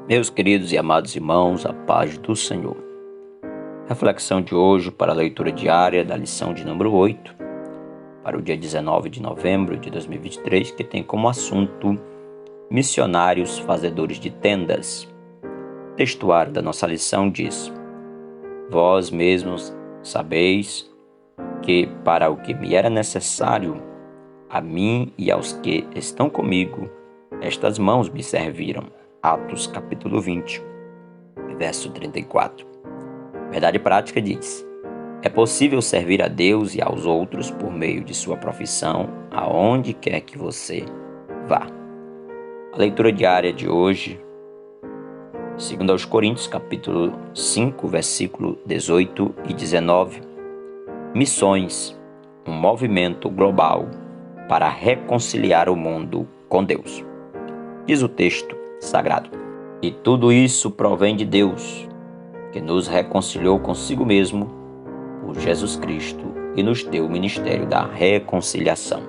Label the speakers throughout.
Speaker 1: Meus queridos e amados irmãos, a paz do Senhor. Reflexão de hoje para a leitura diária da lição de número 8, para o dia 19 de novembro de 2023, que tem como assunto missionários fazedores de tendas. O textuário da nossa lição diz: Vós mesmos sabeis que para o que me era necessário, a mim e aos que estão comigo, estas mãos me serviram. Atos capítulo 20, verso 34. Verdade prática diz: é possível servir a Deus e aos outros por meio de sua profissão, aonde quer que você vá. A leitura diária de hoje, segundo aos Coríntios, capítulo 5, versículo 18 e 19. Missões, um movimento global para reconciliar o mundo com Deus. Diz o texto sagrado: e tudo isso provém de Deus, que nos reconciliou consigo mesmo por Jesus Cristo e nos deu o ministério da reconciliação.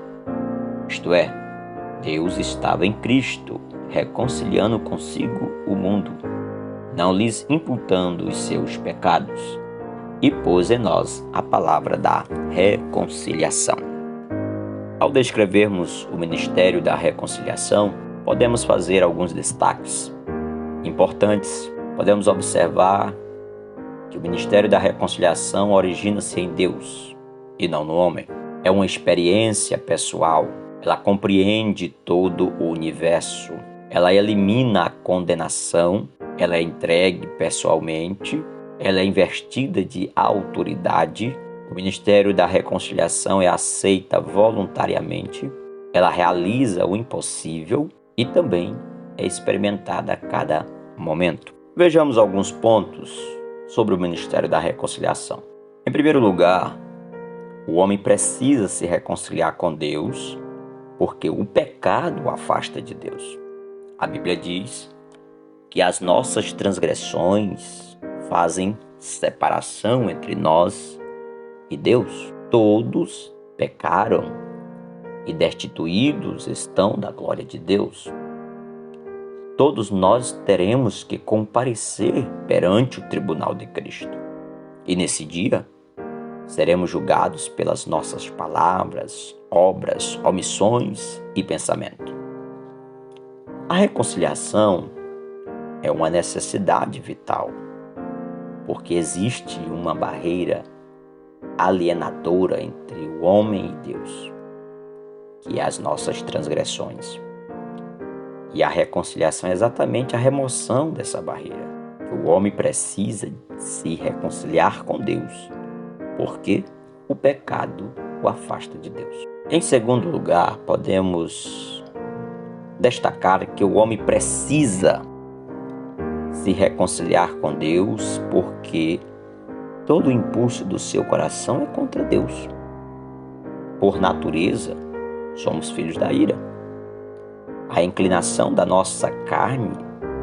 Speaker 1: Isto é, Deus estava em Cristo, reconciliando consigo o mundo, não lhes imputando os seus pecados, e pôs em nós a palavra da reconciliação. Ao descrevermos o ministério da reconciliação, podemos fazer alguns destaques importantes. Podemos observar que o ministério da reconciliação origina-se em Deus e não no homem. É uma experiência pessoal. Ela compreende todo o universo. Ela elimina a condenação. Ela é entregue pessoalmente. Ela é investida de autoridade. O ministério da reconciliação é aceita voluntariamente. Ela realiza o impossível e também é experimentada a cada momento. Vejamos alguns pontos sobre o ministério da reconciliação. Em primeiro lugar, o homem precisa se reconciliar com Deus, porque o pecado o afasta de Deus. A Bíblia diz que as nossas transgressões fazem separação entre nós e Deus. Todos pecaram e destituídos estão da glória de Deus. Todos nós teremos que comparecer perante o tribunal de Cristo. E nesse dia, seremos julgados pelas nossas palavras, obras, omissões e pensamento. A reconciliação é uma necessidade vital, porque existe uma barreira alienadora entre o homem e Deus, que é as nossas transgressões. E a reconciliação é exatamente a remoção dessa barreira. O homem precisa se reconciliar com Deus, porque o pecado o afasta de Deus. Em segundo lugar, podemos destacar que o homem precisa se reconciliar com Deus, porque todo o impulso do seu coração é contra Deus. Por natureza, somos filhos da ira. A inclinação da nossa carne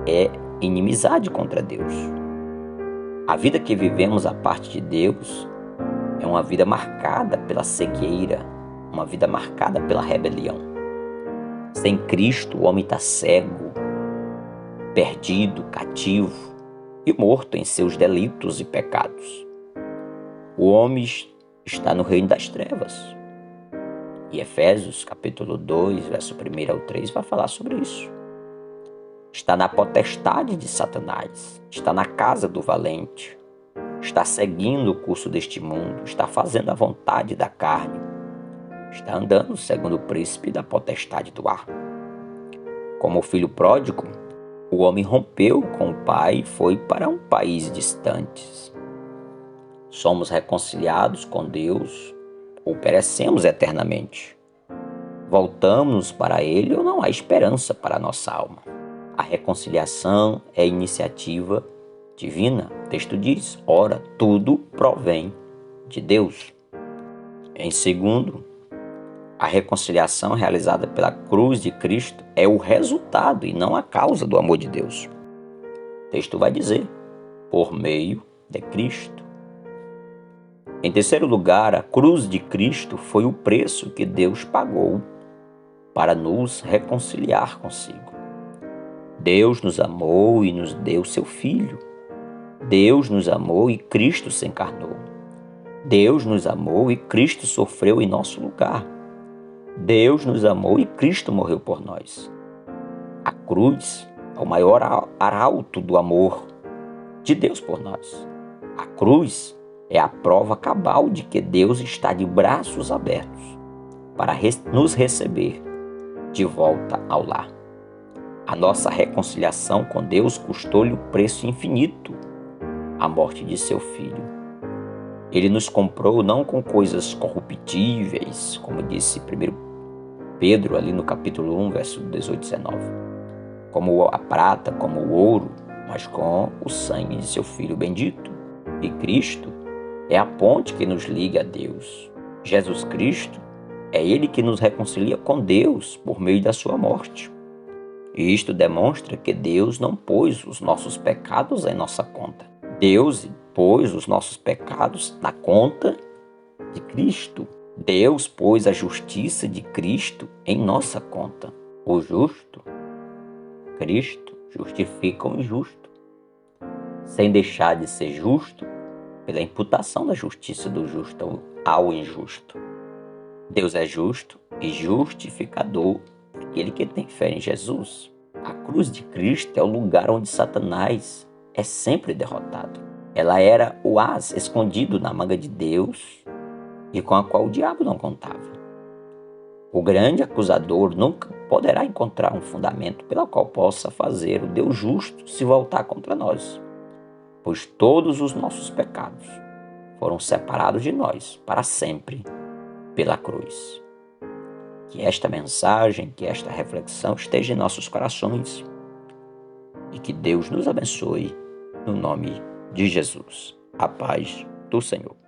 Speaker 1: é inimizade contra Deus. A vida que vivemos à parte de Deus é uma vida marcada pela cegueira, uma vida marcada pela rebelião. Sem Cristo, o homem está cego, perdido, cativo e morto em seus delitos e pecados. O homem está no reino das trevas. E Efésios, capítulo 2, verso 1 ao 3, vai falar sobre isso. Está na potestade de Satanás, está na casa do valente, está seguindo o curso deste mundo, está fazendo a vontade da carne, está andando segundo o príncipe da potestade do ar. Como o filho pródigo, o homem rompeu com o pai e foi para um país distante. Somos reconciliados com Deus ou perecemos eternamente. Voltamos para Ele ou não há esperança para a nossa alma. A reconciliação é iniciativa divina. O texto diz: ora, tudo provém de Deus. Em segundo, a reconciliação realizada pela cruz de Cristo é o resultado e não a causa do amor de Deus. O texto vai dizer: por meio de Cristo. Em terceiro lugar, a cruz de Cristo foi o preço que Deus pagou para nos reconciliar consigo. Deus nos amou e nos deu seu Filho. Deus nos amou e Cristo se encarnou. Deus nos amou e Cristo sofreu em nosso lugar. Deus nos amou e Cristo morreu por nós. A cruz é o maior arauto do amor de Deus por nós. A cruz é a prova cabal de que Deus está de braços abertos para nos receber de volta ao lar. A nossa reconciliação com Deus custou-lhe o preço infinito, a morte de seu Filho. Ele nos comprou não com coisas corruptíveis, como disse 1 Pedro ali no capítulo 1, verso 18 e 19, como a prata, como o ouro, mas com o sangue de seu Filho bendito. E Cristo é a ponte que nos liga a Deus. Jesus Cristo é Ele que nos reconcilia com Deus por meio da sua morte. E isto demonstra que Deus não pôs os nossos pecados em nossa conta. Deus pôs os nossos pecados na conta de Cristo. Deus pôs a justiça de Cristo em nossa conta. O justo, Cristo, justifica o injusto, sem deixar de ser justo pela imputação da justiça do justo ao injusto. Deus é justo e justificador daquele que tem fé em Jesus. A cruz de Cristo é o lugar onde Satanás é sempre derrotado. Ela era o as escondido na manga de Deus e com a qual o diabo não contava. O grande acusador nunca poderá encontrar um fundamento pelo qual possa fazer o Deus justo se voltar contra nós, pois todos os nossos pecados foram separados de nós para sempre pela cruz. Que esta mensagem, que esta reflexão esteja em nossos corações e que Deus nos abençoe no nome de Jesus. A paz do Senhor.